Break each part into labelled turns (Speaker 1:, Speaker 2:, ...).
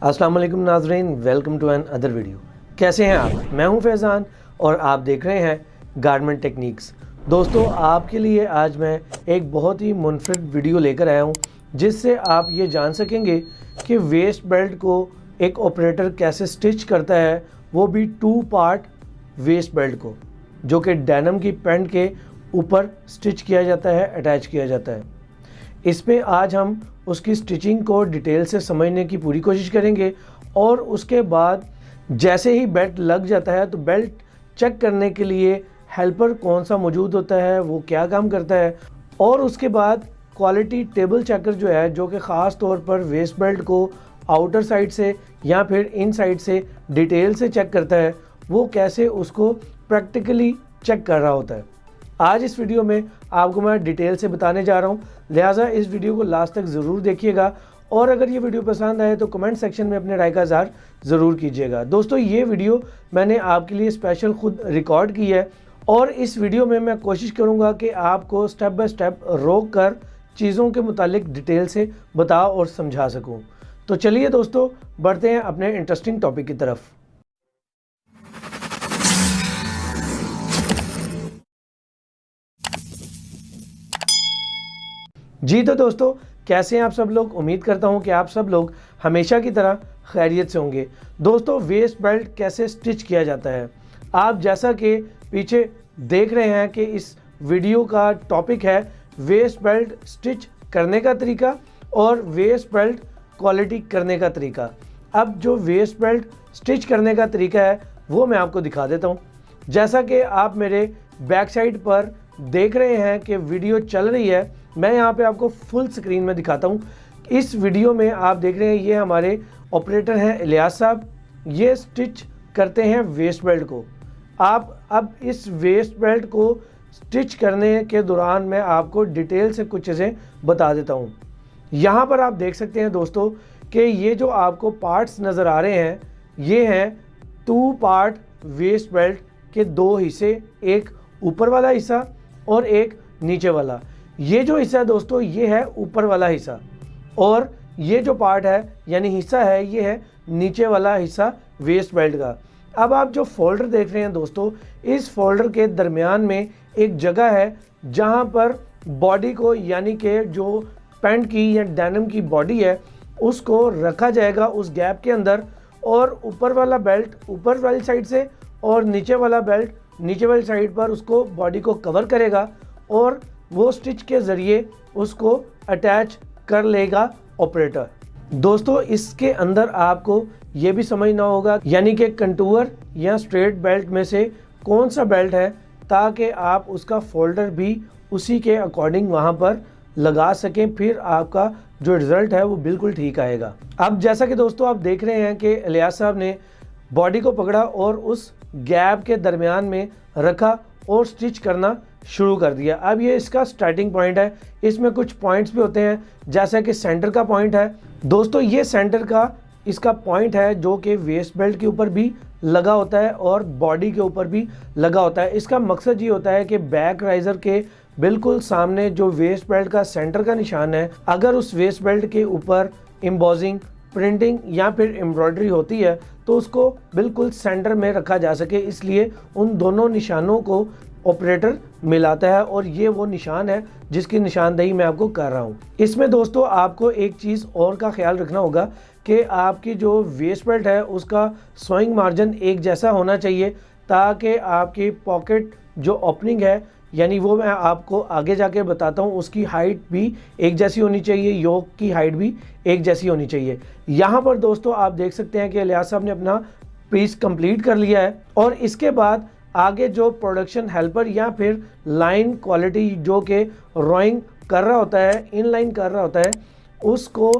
Speaker 1: अस्सलाम वालेकुम नाज़रीन, welcome to another video. कैसे हैं आप? मैं हूं फैज़ान और आप देख रहे हैं गारमेंट टेक्निक्स। दोस्तों, आपके लिए आज मैं एक बहुत ही मुनफरिद वीडियो लेकर आया हूं जिससे आप ये जान सकेंगे कि वेस्ट बेल्ट को एक ऑपरेटर कैसे स्टिच करता है, वो भी 2 पार्ट वेस्ट बेल्ट को, जो कि डेनिम की पैंट के ऊपर स्टिच किया जाता है, अटैच किया जाता है। इस पे आज हम उसकी स्टिचिंग को डिटेल से समझने की पूरी कोशिश करेंगे और उसके बाद जैसे ही बेल्ट लग जाता है तो बेल्ट चेक करने के लिए हेल्पर कौन सा मौजूद होता है, वो क्या काम करता है, और उसके बाद क्वालिटी टेबल चेकर जो है, जो कि ख़ास तौर पर वेस्ट बेल्ट को आउटर साइड से या फिर इन साइड से डिटेल से चेक करता है, वो कैसे उसको प्रैक्टिकली चेक कर रहा होता है। आज इस वीडियो में आपको मैं डिटेल से बताने जा रहा हूं, लिहाजा इस वीडियो को लास्ट तक ज़रूर देखिएगा और अगर ये वीडियो पसंद आए तो कमेंट सेक्शन में अपने राय का इज़हार ज़रूर कीजिएगा। दोस्तों, ये वीडियो मैंने आपके लिए स्पेशल खुद रिकॉर्ड की है और इस वीडियो में मैं कोशिश करूँगा कि आपको स्टेप बाय स्टेप रोक कर चीज़ों के मुतालिक डिटेल से बता और समझा सकूँ। तो चलिए दोस्तों, बढ़ते हैं अपने इंटरेस्टिंग टॉपिक की तरफ। जी तो दोस्तों, कैसे हैं आप सब लोग? उम्मीद करता हूं कि आप सब लोग हमेशा की तरह खैरियत से होंगे। दोस्तों, वेस्ट बेल्ट कैसे स्टिच किया जाता है, आप जैसा कि पीछे देख रहे हैं कि इस वीडियो का टॉपिक है वेस्ट बेल्ट स्टिच करने का तरीका और वेस्ट बेल्ट क्वालिटी करने का तरीका। अब जो वेस्ट बेल्ट स्टिच करने का तरीका है वो मैं आपको दिखा देता हूँ। जैसा कि आप मेरे बैक साइड पर देख रहे हैं कि वीडियो चल रही है, मैं यहाँ पे आपको फुल स्क्रीन में दिखाता हूँ। इस वीडियो में आप देख रहे हैं ये हमारे ऑपरेटर हैं इलियास साहब, ये स्टिच करते हैं वेस्ट बेल्ट को। आप अब इस वेस्ट बेल्ट को स्टिच करने के दौरान मैं आपको डिटेल से कुछ चीज़ें बता देता हूँ। यहाँ पर आप देख सकते हैं दोस्तों कि ये जो आपको पार्ट्स नज़र आ रहे हैं ये हैं 2 पार्ट वेस्ट बेल्ट के 2 हिस्से, एक ऊपर वाला हिस्सा और एक नीचे वाला। ये जो हिस्सा है दोस्तों ये है ऊपर वाला हिस्सा और ये जो पार्ट है यानी हिस्सा है ये है नीचे वाला हिस्सा वेस्ट बेल्ट का। अब आप जो फोल्डर देख रहे हैं दोस्तों, इस फोल्डर के दरमियान में एक जगह है जहां पर बॉडी को यानी कि जो पैंट की या डेनिम की बॉडी है उसको रखा जाएगा उस गैप के अंदर, और ऊपर वाला बेल्ट ऊपर वाली साइड से और नीचे वाला बेल्ट नीचे वाली साइड पर उसको बॉडी को कवर करेगा और वो स्टिच के ज़रिए उसको अटैच कर लेगा ऑपरेटर। दोस्तों, इसके अंदर आपको ये भी समझना होगा यानी कि कंटूर या स्ट्रेट बेल्ट में से कौन सा बेल्ट है, ताकि आप उसका फोल्डर भी उसी के अकॉर्डिंग वहाँ पर लगा सकें, फिर आपका जो रिज़ल्ट है वो बिल्कुल ठीक आएगा। अब जैसा कि दोस्तों आप देख रहे हैं कि इलियास साहब ने बॉडी को पकड़ा और उस गैप के दरमियान में रखा और स्टिच करना शुरू कर दिया। अब ये इसका स्टार्टिंग पॉइंट है, इसमें कुछ पॉइंट्स भी होते हैं जैसा कि सेंटर का पॉइंट है। दोस्तों, ये सेंटर का इसका पॉइंट है जो कि वेस्ट बेल्ट के ऊपर भी लगा होता है और बॉडी के ऊपर भी लगा होता है। इसका मकसद ये होता है कि बैक राइज़र के बिल्कुल सामने जो वेस्ट बेल्ट का सेंटर का निशान है, अगर उस वेस्ट बेल्ट के ऊपर एम्बॉसिंग, प्रिंटिंग या फिर एम्ब्रॉयडरी होती है तो उसको बिल्कुल सेंटर में रखा जा सके, इसलिए उन दोनों निशानों को ऑपरेटर मिलाता है और ये वो निशान है जिसकी निशानदेही मैं आपको कर रहा हूँ। इसमें दोस्तों आपको एक चीज़ और का ख्याल रखना होगा कि आपकी जो वेस्ट बेल्ट है उसका सोइंग मार्जिन एक जैसा होना चाहिए, ताकि आपकी पॉकेट जो ओपनिंग है यानी वो मैं आपको आगे जाके बताता हूँ, उसकी हाइट भी एक जैसी होनी चाहिए, योक की हाइट भी एक जैसी होनी चाहिए। यहाँ पर दोस्तों आप देख सकते हैं कि इलियास साहब ने अपना पीस कंप्लीट कर लिया है और इसके बाद आगे जो प्रोडक्शन हेल्पर या फिर लाइन क्वालिटी जो कि रोइंग कर रहा होता है, इन लाइन कर रहा होता है, उसको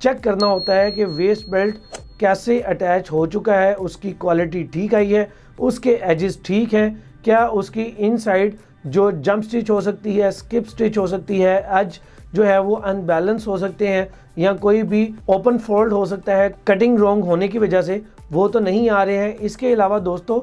Speaker 1: चेक करना होता है कि वेस्ट बेल्ट कैसे अटैच हो चुका है, उसकी क्वालिटी ठीक आई है, उसके एजेस ठीक हैं, क्या उसकी इनसाइड जो जंप स्टिच हो सकती है, स्किप स्टिच हो सकती है, एज जो है वो अनबैलेंस हो सकते हैं या कोई भी ओपन फोल्ड हो सकता है कटिंग रॉन्ग होने की वजह से, वो तो नहीं आ रहे हैं। इसके अलावा दोस्तों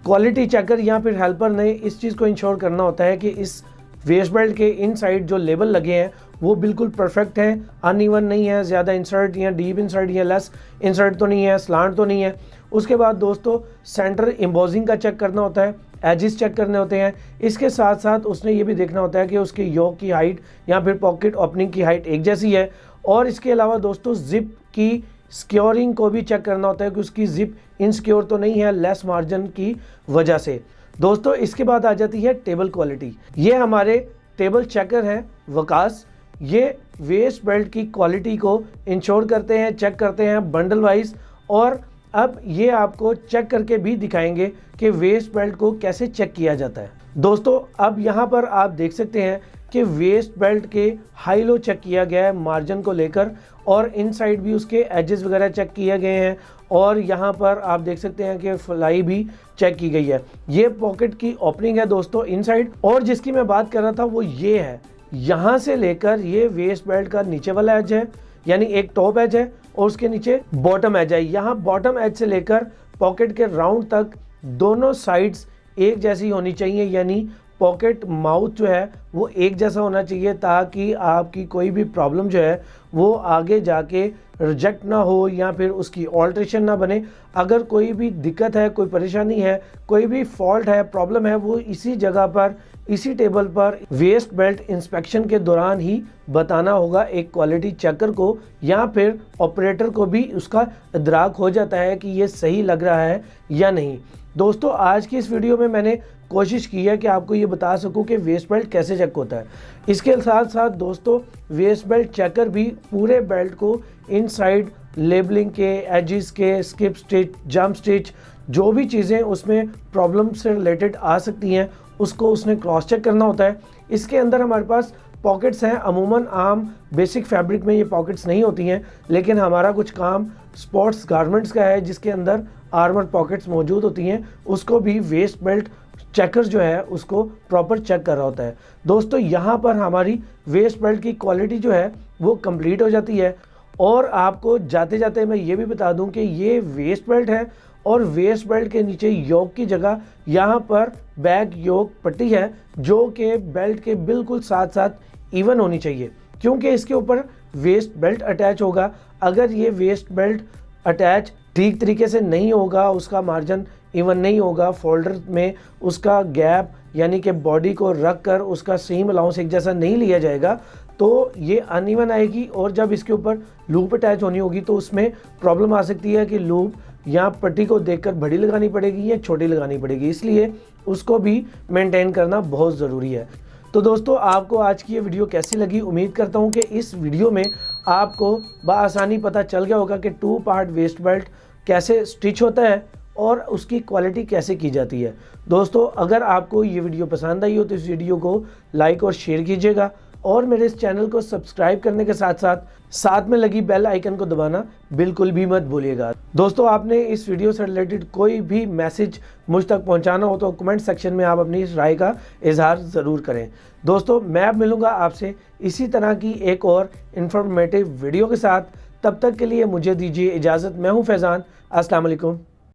Speaker 1: क्वालिटी चेकर या फिर हेल्पर ने इस चीज़ को इंश्योर करना होता है कि इस वेस्ट बेल्ट के इन साइड जो लेबल लगे हैं वो बिल्कुल परफेक्ट हैं, अनइवन नहीं है, ज़्यादा इंसर्ट या डीप इंसर्ट या लेस इंसर्ट तो नहीं है, स्लांट तो नहीं है। उसके बाद दोस्तों सेंटर एम्बोजिंग का चेक करना होता है, एजिस चेक करने होते हैं। इसके साथ साथ उसने ये भी देखना होता है कि उसके योक की हाइट या फिर पॉकेट ओपनिंग की हाइट एक जैसी है। और इसके अलावा दोस्तों जिप की सिक्योरिंग को भी चेक करना होता है कि उसकी जिप इनसिक्योर तो नहीं है लेस मार्जिन की वजह से। दोस्तों इसके बाद आ जाती है टेबल क्वालिटी। ये हमारे टेबल चेकर हैं वकास, ये वेस्ट बेल्ट की क्वालिटी को इंश्योर करते हैं, चेक करते हैं बंडल वाइज। और अब ये आपको चेक करके भी दिखाएंगे कि वेस्ट बेल्ट को कैसे चेक किया जाता है। दोस्तों अब यहाँ पर आप देख सकते हैं कि वेस्ट बेल्ट के हाई लो चेक किया गया है मार्जिन को लेकर, और इनसाइड भी उसके एजेस वगैरह चेक किए गए हैं। और यहाँ पर आप देख सकते हैं कि फ्लाई भी चेक की गई है। ये पॉकेट की ओपनिंग है दोस्तों इनसाइड। और जिसकी मैं बात कर रहा था वो ये है, यहाँ से लेकर ये वेस्ट बेल्ट का नीचे वाला एज है, यानी एक टॉप एज है और उसके नीचे बॉटम एज है। यहाँ बॉटम एज से लेकर पॉकेट के राउंड तक दोनों साइड्स एक जैसी होनी चाहिए, यानी पॉकेट माउथ जो है वो एक जैसा होना चाहिए, ताकि आपकी कोई भी प्रॉब्लम जो है वो आगे जाके रिजेक्ट ना हो या फिर उसकी ऑल्ट्रेशन ना बने। अगर कोई भी दिक्कत है, कोई परेशानी है, कोई भी फॉल्ट है, प्रॉब्लम है, वो इसी जगह पर, इसी टेबल पर वेस्ट बेल्ट इंस्पेक्शन के दौरान ही बताना होगा एक क्वालिटी चेकर को, या फिर ऑपरेटर को भी उसका इदराक हो जाता है कि ये सही लग रहा है या नहीं। दोस्तों आज की इस वीडियो में मैंने कोशिश की है कि आपको ये बता सकूं कि वेस्ट बेल्ट कैसे चेक होता है। इसके साथ साथ दोस्तों वेस्ट बेल्ट चेकर भी पूरे बेल्ट को इनसाइड लेबलिंग के, एजिस के, स्किप स्टिच, जंप स्टिच, जो भी चीज़ें उसमें प्रॉब्लम से रिलेटेड आ सकती हैं उसको उसने क्रॉस चेक करना होता है। इसके अंदर हमारे पास पॉकेट्स हैं, अमूमन आम बेसिक फैब्रिक में ये पॉकेट्स नहीं होती हैं, लेकिन हमारा कुछ काम स्पोर्ट्स गारमेंट्स का है जिसके अंदर आर्मर पॉकेट्स मौजूद होती हैं, उसको भी वेस्ट बेल्ट चेकर जो है उसको प्रॉपर चेक कर रहा होता है। दोस्तों यहाँ पर हमारी वेस्ट बेल्ट की क्वालिटी जो है वो कंप्लीट हो जाती है। और आपको जाते जाते मैं ये भी बता दूं कि ये वेस्ट बेल्ट है और वेस्ट बेल्ट के नीचे योक की जगह यहाँ पर बैक योक पट्टी है जो कि बेल्ट के बिल्कुल साथ साथ इवन होनी चाहिए, क्योंकि इसके ऊपर वेस्ट बेल्ट अटैच होगा। अगर ये वेस्ट बेल्ट अटैच ठीक तरीके से नहीं होगा, उसका मार्जिन इवन नहीं होगा, फोल्डर में उसका गैप यानी कि बॉडी को रख कर उसका सीम अलाउंस एक जैसा नहीं लिया जाएगा, तो ये अनइवन आएगी। और जब इसके ऊपर लूप अटैच होनी होगी तो उसमें प्रॉब्लम आ सकती है कि लूप या पट्टी को देखकर बड़ी लगानी पड़ेगी या छोटी लगानी पड़ेगी, इसलिए उसको भी मेंटेन करना बहुत ज़रूरी है। तो दोस्तों आपको आज की ये वीडियो कैसी लगी? उम्मीद करता हूँ कि इस वीडियो में आपको बआसानी पता चल गया होगा कि 2 पार्ट वेस्ट बेल्ट कैसे स्टिच होता है और उसकी क्वालिटी कैसे की जाती है। दोस्तों अगर आपको ये वीडियो पसंद आई हो तो इस वीडियो को लाइक और शेयर कीजिएगा, और मेरे इस चैनल को सब्सक्राइब करने के साथ साथ में लगी बेल आइकन को दबाना बिल्कुल भी मत भूलिएगा। दोस्तों आपने इस वीडियो से रिलेटेड कोई भी मैसेज मुझ तक पहुंचाना हो तो कमेंट सेक्शन में आप अपनी राय का इजहार ज़रूर करें। दोस्तों मैं अब मिलूँगा आपसे इसी तरह की एक और इन्फॉर्मेटिव वीडियो के साथ। तब तक के लिए मुझे दीजिए इजाज़त। मैं हूँ फैज़ान। अस्सलाम वालेकुम।